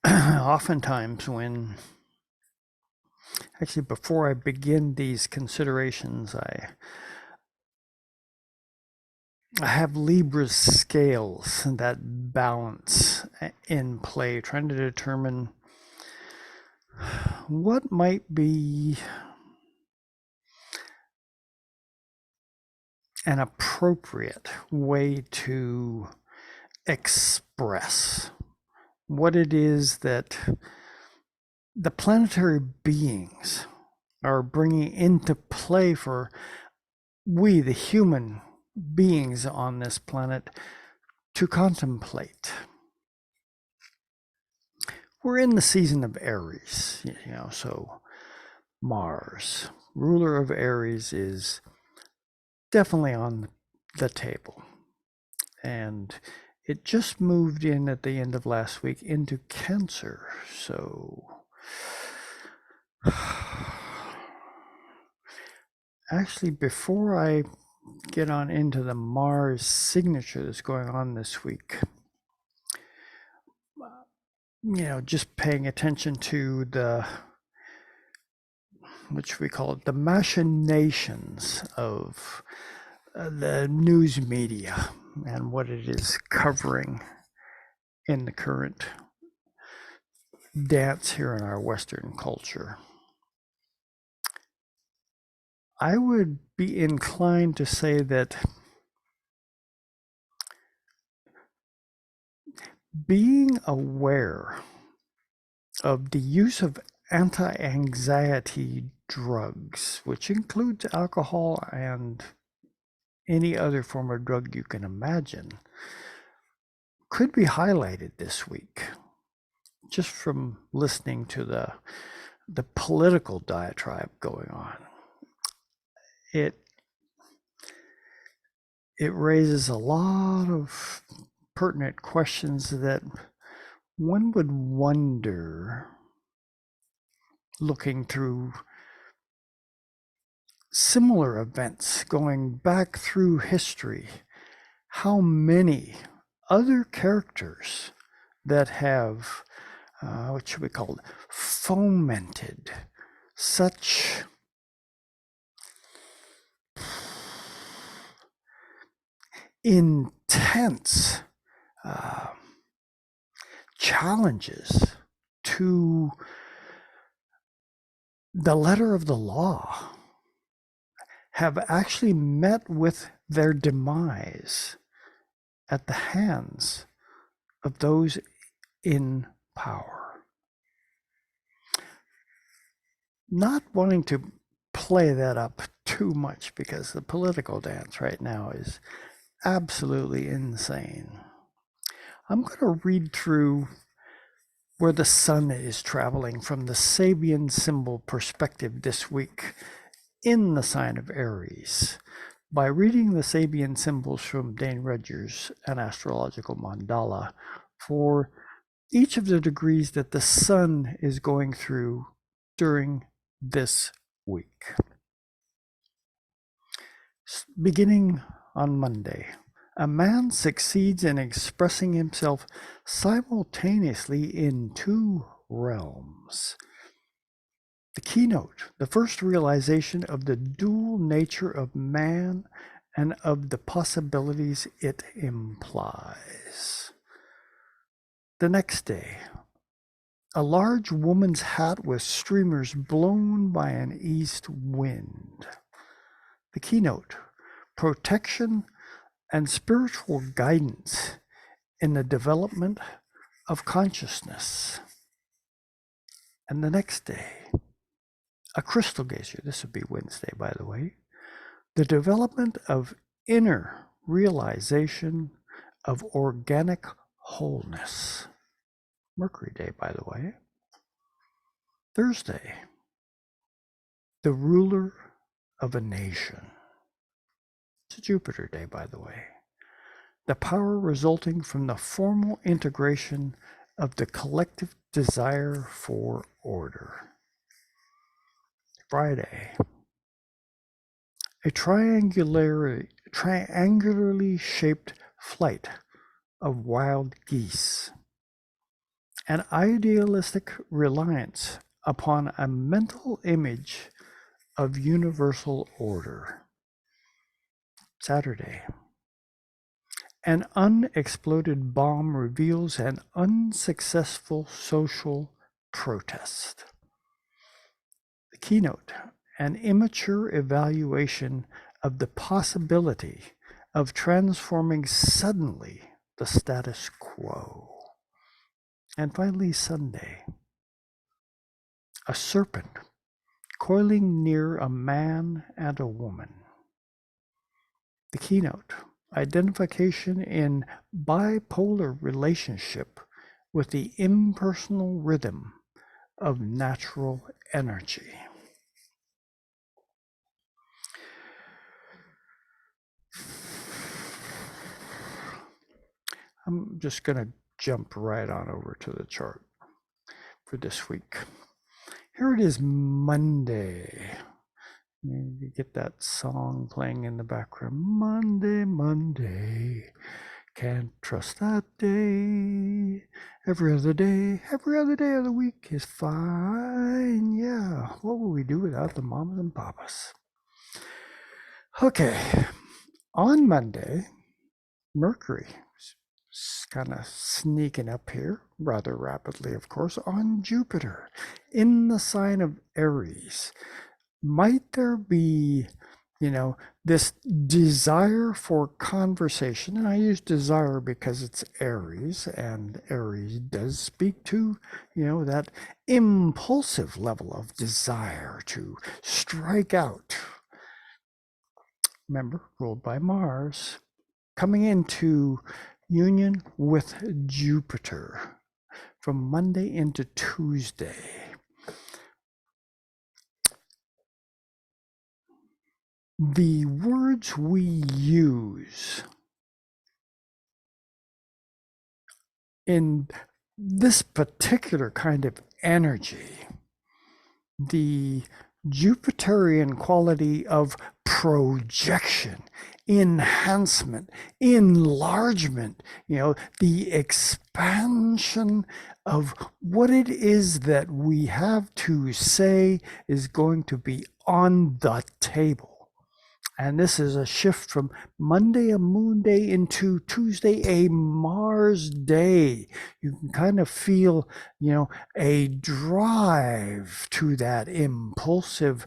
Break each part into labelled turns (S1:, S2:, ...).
S1: Oftentimes actually before I begin these considerations, I have Libra's scales that balance in play, trying to determine what might be an appropriate way to express what it is that the planetary beings are bringing into play for we, the human beings on this planet, to contemplate. We're in the season of Aries, so Mars, ruler of Aries, is definitely on the table. And it just moved in at the end of last week into Cancer. So actually, before I get on into the Mars signature that's going on this week, just paying attention to what should we call it, the machinations of the news media and what it is covering in the current dance here in our Western culture. I would be inclined to say that being aware of the use of anti-anxiety drugs, which includes alcohol and any other form of drug you can imagine, could be highlighted this week just from listening to the political diatribe going on. It raises a lot of pertinent questions that one would wonder, looking through similar events going back through history, how many other characters that have, what should we call it, fomented such intense challenges to the letter of the law have actually met with their demise at the hands of those in power. Not wanting to play that up too much because the political dance right now is absolutely insane. I'm going to read through where the sun is traveling from the Sabian symbol perspective this week in the sign of Aries by reading the Sabian symbols from Dane Rudger's An Astrological Mandala for each of the degrees that the sun is going through during this week. Beginning on Monday, a man succeeds in expressing himself simultaneously in two realms. The keynote, the first realization of the dual nature of man and of the possibilities it implies. The next day, a large woman's hat with streamers blown by an east wind. The keynote, protection and spiritual guidance in the development of consciousness. And the next day, a crystal gazer, this would be Wednesday, by the way, the development of inner realization of organic wholeness. Mercury day, by the way. Thursday, the ruler of a nation. It's a Jupiter day, by the way. The power resulting from the formal integration of the collective desire for order. Friday, a triangularly shaped flight of wild geese. an idealistic reliance upon a mental image of universal order. Saturday. An unexploded bomb reveals an unsuccessful social protest. The keynote, an immature evaluation of the possibility of transforming suddenly the status quo. And finally, Sunday, a serpent coiling near a man and a woman. The keynote, identification in bipolar relationship with the impersonal rhythm of natural energy. I'm just going to jump right on over to the chart for this week. Here it is, Monday. You get that song playing in the background. Monday, Monday. Can't trust that day. Every other day of the week is fine. Yeah, what would we do without the mamas and papas? Okay, on Monday, Mercury is kind of sneaking up here, rather rapidly, of course, on Jupiter in the sign of Aries. Might there be, this desire for conversation? And I use desire because it's Aries, and Aries does speak to, that impulsive level of desire to strike out. Remember, ruled by Mars, coming into union with Jupiter from Monday into Tuesday. The words we use in this particular kind of energy, the Jupiterian quality of projection, enhancement, enlargement, the expansion of what it is that we have to say is going to be on the table. And this is a shift from Monday, a moon day, into Tuesday, a Mars day. You can kind of feel, a drive to that impulsive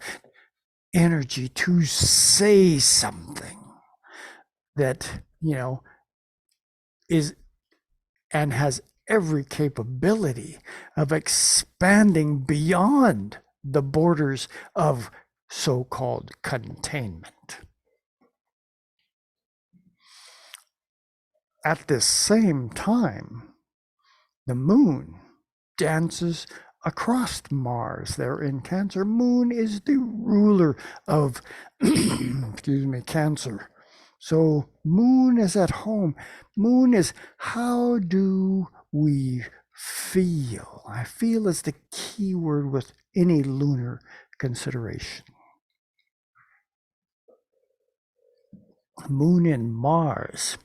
S1: energy to say something that, is and has every capability of expanding beyond the borders of so-called containment. At this same time, the moon dances across Mars there in Cancer. Moon is the ruler of, Cancer. So moon is at home. Moon is how do we feel? I feel is the key word with any lunar consideration. Moon in Mars.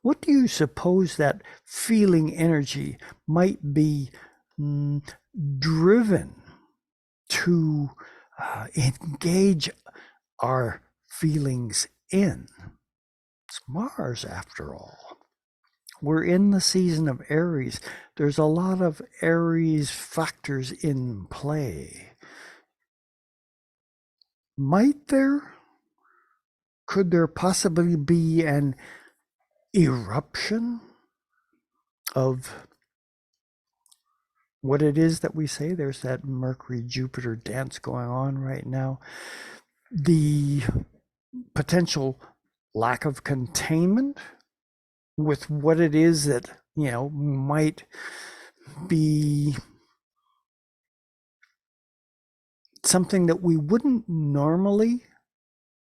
S1: What do you suppose that feeling energy might be driven to engage our feelings in? It's Mars, after all. We're in the season of Aries. There's a lot of Aries factors in play. Could there possibly be an eruption of what it is that we say? There's that Mercury-Jupiter dance going on right now. The potential lack of containment with what it is that, might be something that we wouldn't normally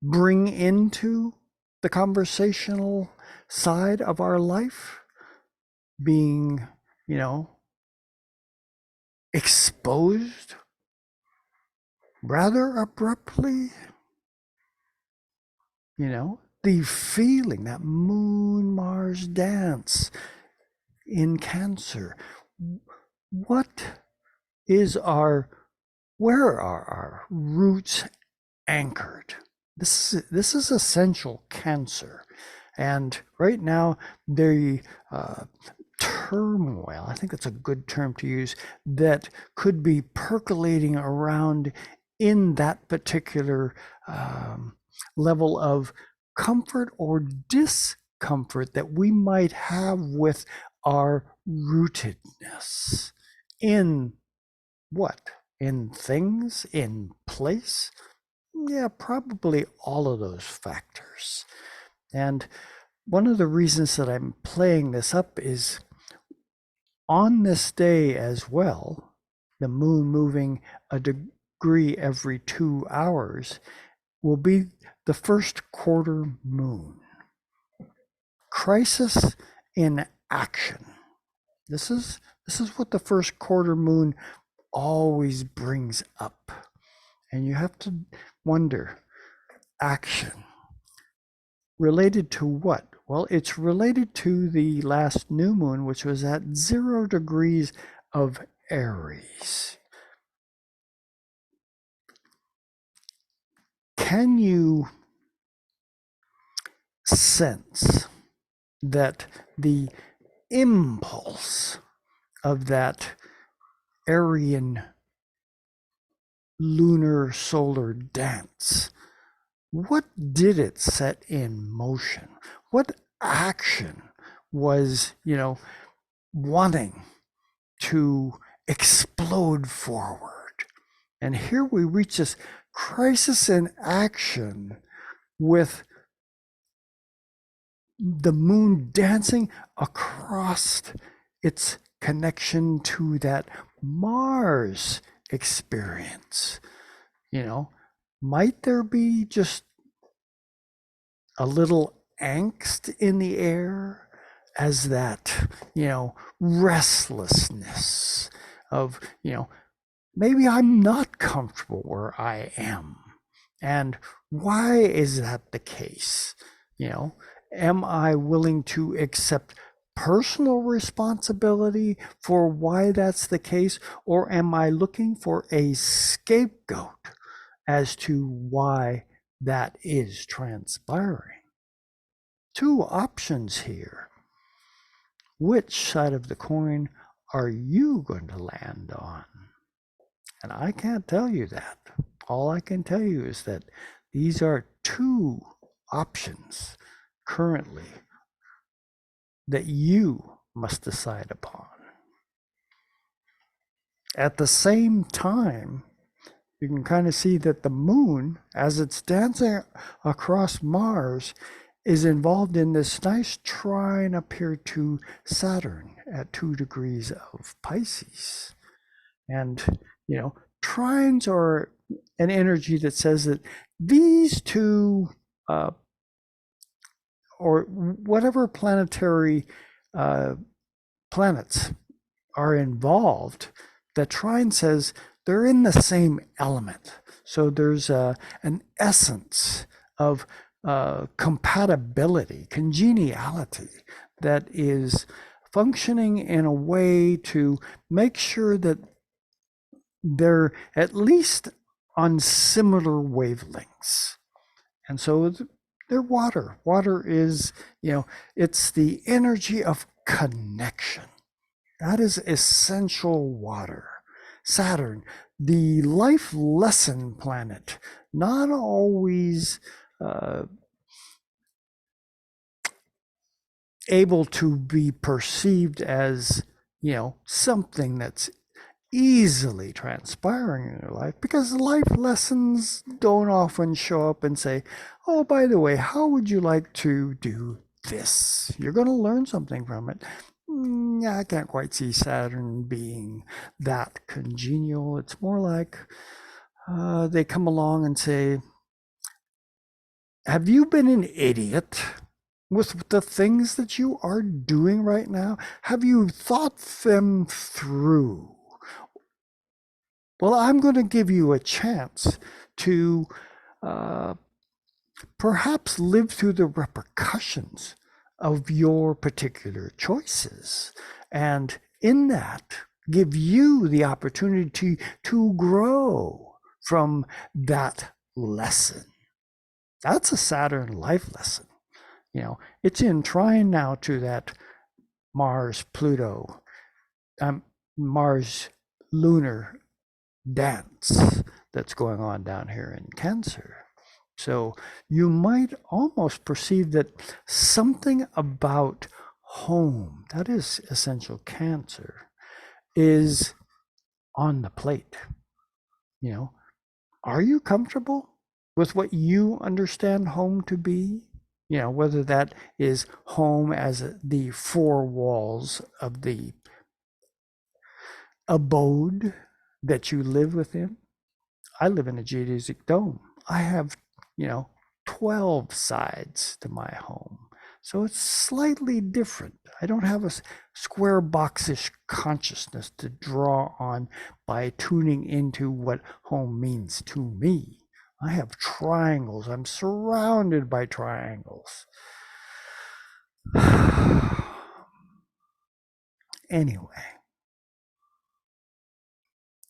S1: bring into the conversational side of our life, being, exposed rather abruptly. The feeling, that moon Mars dance in Cancer. what is where are our roots anchored? This is essential Cancer. And right now, the turmoil, I think that's a good term to use, that could be percolating around in that particular level of comfort or discomfort that we might have with our rootedness in what? In things, in place? Yeah, probably all of those factors. And one of the reasons that I'm playing this up is on this day as well, the moon moving a degree every 2 hours will be the first quarter moon. Crisis in action. This is what the first quarter moon always brings up. And you have to wonder, action. Related to what? Well, it's related to the last new moon, which was at 0 degrees of Aries. Can you sense that the impulse of that Aryan lunar solar dance, what did it set in motion? What action was, wanting to explode forward? And here we reach this crisis in action with the moon dancing across its connection to that Mars experience. Might there be just a little angst in the air as that, restlessness of, maybe I'm not comfortable where I am. And why is that the case? Am I willing to accept personal responsibility for why that's the case? Or am I looking for a scapegoat as to why that is transpiring? Two options here. Which side of the coin are you going to land on? And I can't tell you that. All I can tell you is that these are two options currently that you must decide upon. At the same time, you can kind of see that the moon, as it's dancing across Mars, is involved in this nice trine up here to Saturn at 2 degrees of Pisces. And, trines are an energy that says that these two, or whatever planetary planets are involved, the trine says they're in the same element. So there's an essence of compatibility, congeniality that is functioning in a way to make sure that they're at least on similar wavelengths. And so they're water. Water is, it's the energy of connection. That is essential water. Saturn, the life lesson planet, not always able to be perceived as, something that's easily transpiring in your life, because life lessons don't often show up and say, oh, by the way, how would you like to do this? You're going to learn something from it. I can't quite see Saturn being that congenial. It's more like they come along and say, have you been an idiot with the things that you are doing right now? Have you thought them through? Well, I'm going to give you a chance to perhaps live through the repercussions of your particular choices. And in that, give you the opportunity to grow from that lesson. That's a Saturn life lesson. It's in trine now to that Mars Pluto, Mars lunar dance that's going on down here in Cancer. So you might almost perceive that something about home, that is essential Cancer, is on the plate. Are you comfortable with what you understand home to be? Whether that is home as the four walls of the abode that you live within. I live in a geodesic dome. I have, 12 sides to my home. So it's slightly different. I don't have a square boxish consciousness to draw on by tuning into what home means to me. I have triangles. I'm surrounded by triangles. Anyway,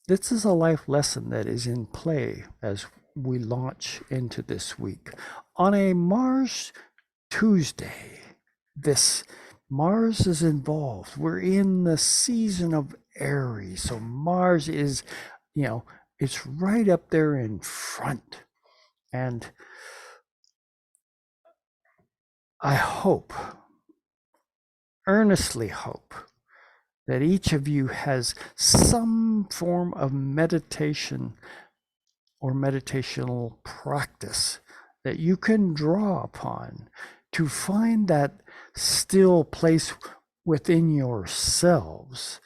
S1: this is a life lesson that is in play as we launch into this week. On a Mars Tuesday, this Mars is involved. We're in the season of Aries. So Mars is, it's right up there in front. And I hope, earnestly hope, that each of you has some form of meditation or meditational practice that you can draw upon to find that still place within yourselves,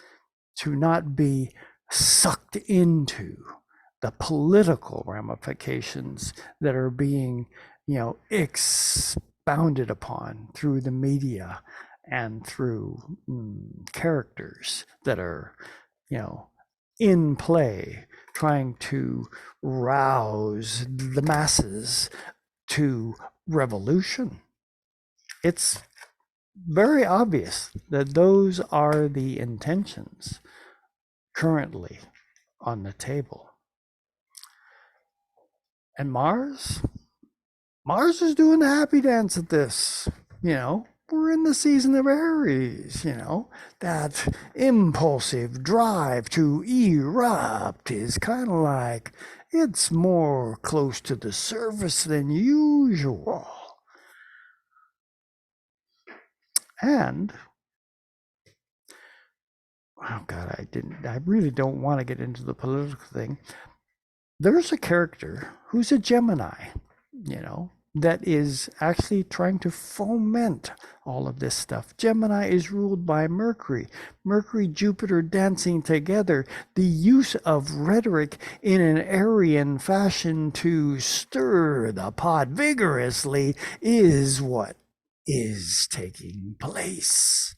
S1: to not be sucked into the political ramifications that are being, expounded upon through the media and through characters that are, in play, trying to rouse the masses to revolution. It's very obvious that those are the intentions currently on the table. And Mars is doing the happy dance at this. We're in the season of Aries, that impulsive drive to erupt is kind of like it's more close to the surface than usual. And oh God, I really don't want to get into the political thing. There's a character who's a Gemini, that is actually trying to foment all of this stuff. Gemini is ruled by Mercury. Mercury, Jupiter dancing together. The use of rhetoric in an Aryan fashion to stir the pot vigorously is what is taking place.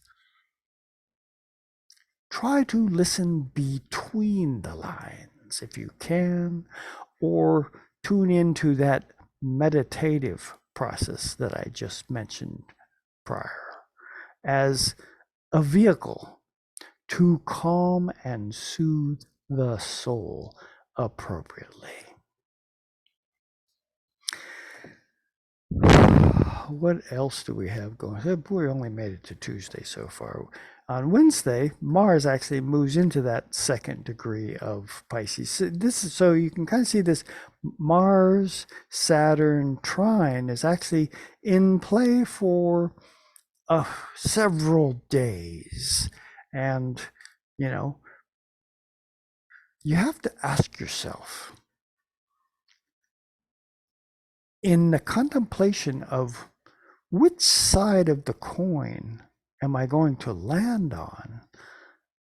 S1: Try to listen between the lines if you can, or tune into that meditative process that I just mentioned prior as a vehicle to calm and soothe the soul appropriately. What else do we have going? We only made it to Tuesday so far. On Wednesday, Mars actually moves into that second degree of Pisces. So you can kind of see this Mars Saturn trine is actually in play for several days. And, you have to ask yourself, in the contemplation of which side of the coin am I going to land on,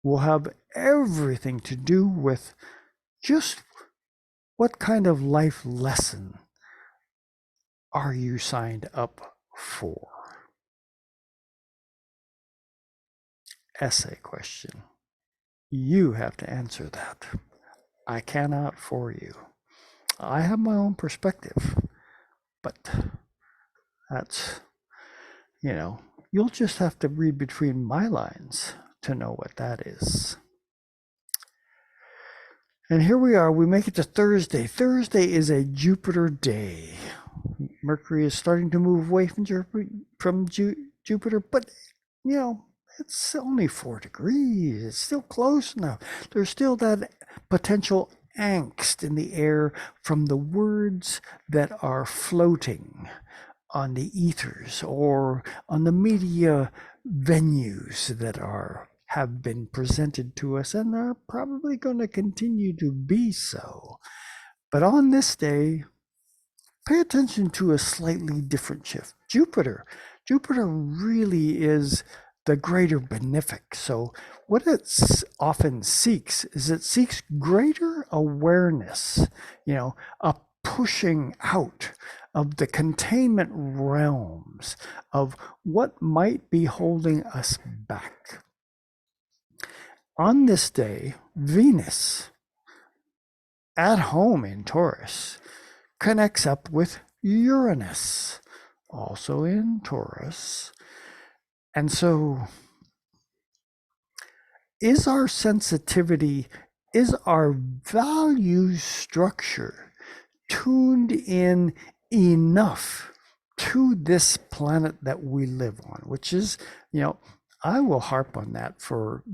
S1: will have everything to do with just what kind of life lesson are you signed up for? Essay question. You have to answer that. I cannot for you. I have my own perspective, but that's, you'll just have to read between my lines to know what that is. And here we are, we make it to Thursday. Thursday is a Jupiter day. Mercury is starting to move away from Jupiter, but you know, it's only 4 degrees. It's still close enough. There's still that potential angst in the air from the words that are floating on the ethers or on the media venues that have been presented to us and are probably going to continue to be so. But on this day, pay attention to a slightly different shift. Jupiter really is the greater benefic. So what it often seeks is it seeks greater awareness, a pushing out of the containment realms of what might be holding us back. On this day, Venus, at home in Taurus, connects up with Uranus, also in Taurus. And so is our sensitivity, is our value structure tuned in enough to this planet that we live on, which is, I will harp on that for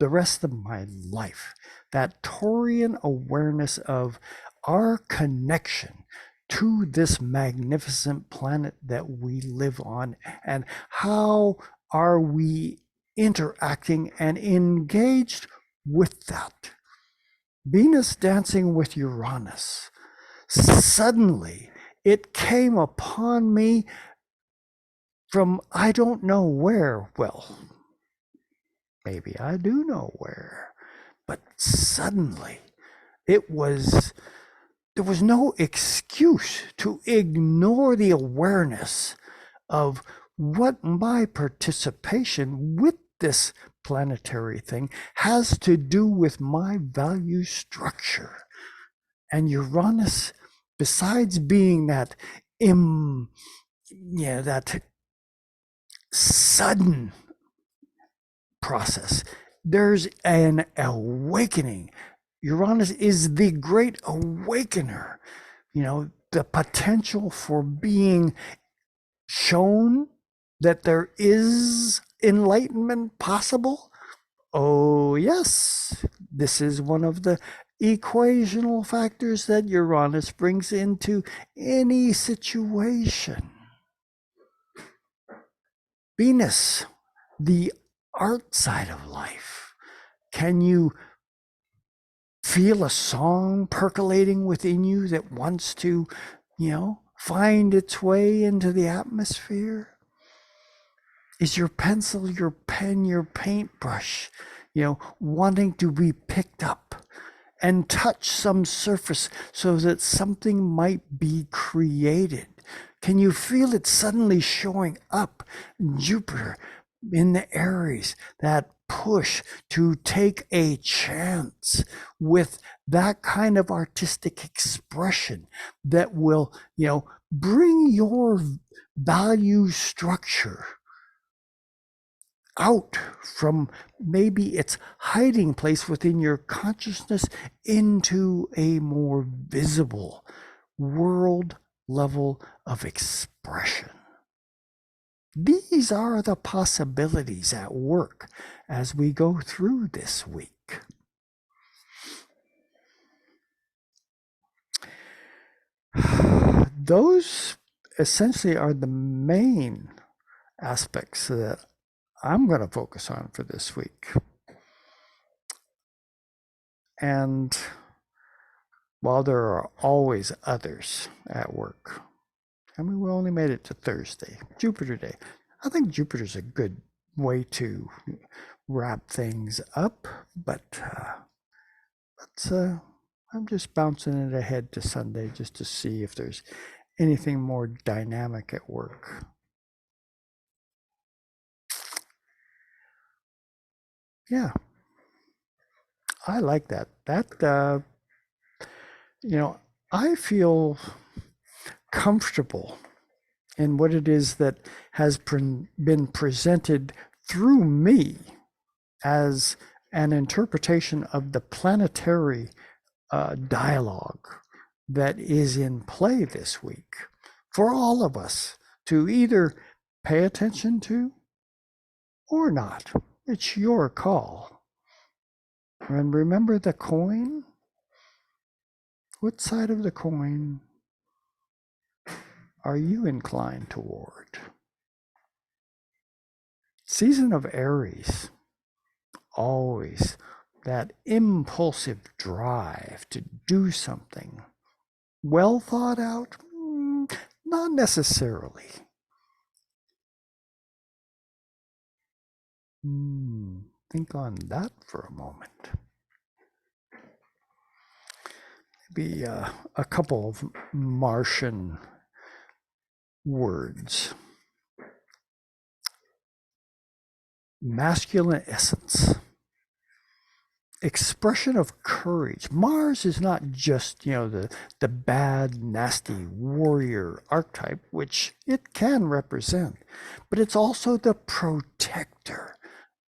S1: the rest of my life, that Taurian awareness of our connection to this magnificent planet that we live on, and how are we interacting and engaged with that. Venus dancing with Uranus. Suddenly, it came upon me from I don't know where. Well, maybe I do know where, but suddenly there was no excuse to ignore the awareness of what my participation with this planetary thing has to do with my value structure. And Uranus, besides being that that sudden process, there's an awakening. Uranus is the great awakener, the potential for being shown that there is enlightenment possible. Oh, yes, this is one of the equational factors that Uranus brings into any situation. Venus, the art side of life. Can you feel a song percolating within you that wants to, find its way into the atmosphere? Is your pencil, your pen, your paintbrush, wanting to be picked up and touch some surface so that something might be created? Can you feel it suddenly showing up? Jupiter in the Aries, that push to take a chance with that kind of artistic expression that will, bring your value structure out from maybe its hiding place within your consciousness into a more visible world level of expression. These are the possibilities at work as we go through this week. Those essentially are the main aspects that I'm going to focus on for this week. And while there are always others at work, we only made it to Thursday, Jupiter Day. I think Jupiter's a good way to wrap things up, but I'm just bouncing it ahead to Sunday just to see if there's anything more dynamic at work. Yeah, I like that. I feel comfortable in what it is that has been presented through me as an interpretation of the planetary dialogue that is in play this week for all of us to either pay attention to or not. It's your call. And remember the coin? What side of the coin are you inclined toward? Season of Aries, always that impulsive drive to do something. Well thought out? Not necessarily. Think on that for a moment. Maybe a couple of Martian words. Masculine essence. Expression of courage. Mars is not just, the bad, nasty warrior archetype, which it can represent, but it's also the protector.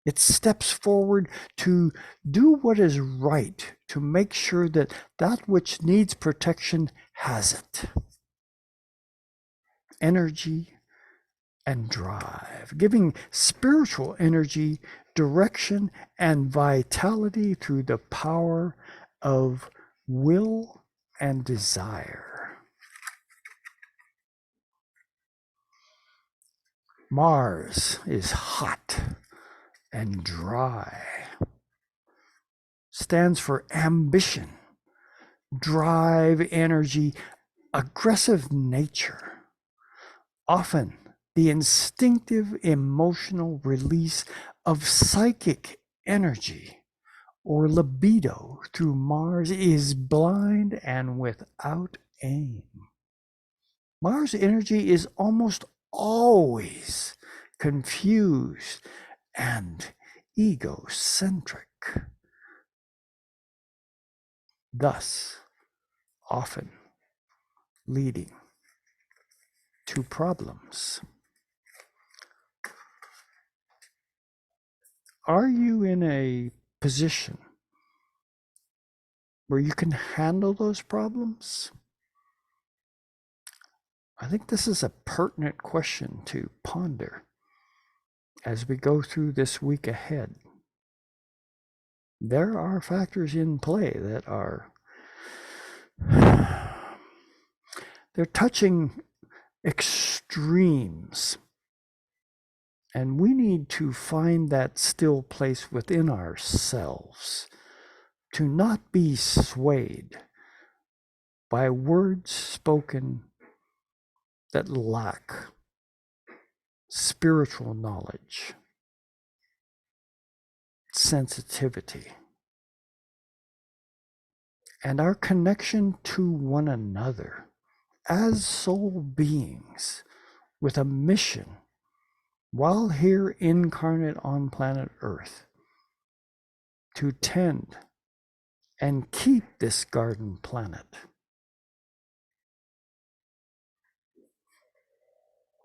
S1: It steps forward to do what is right, to make sure that that which needs protection has it. Energy and drive, giving spiritual energy, direction, and vitality through the power of will and desire. Mars is hot and dry, stands for ambition, drive, energy, aggressive nature. Often the instinctive emotional release of psychic energy or libido through Mars is blind and without aim. Mars energy is almost always confused and egocentric, thus often leading to problems. Are you in a position where you can handle those problems? I think this is a pertinent question to ponder as we go through this week ahead. There are factors in play that are they're touching extremes. And we need to find that still place within ourselves to not be swayed by words spoken that lack spiritual knowledge, sensitivity, and our connection to one another as soul beings with a mission while here incarnate on planet Earth to tend and keep this garden planet.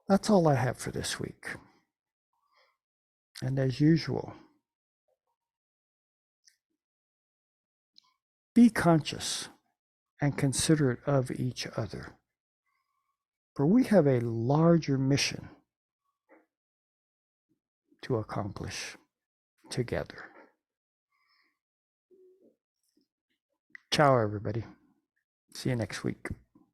S1: That's all I have for this week. And as usual, be conscious and considerate of each other, for we have a larger mission to accomplish together. Ciao, everybody. See you next week.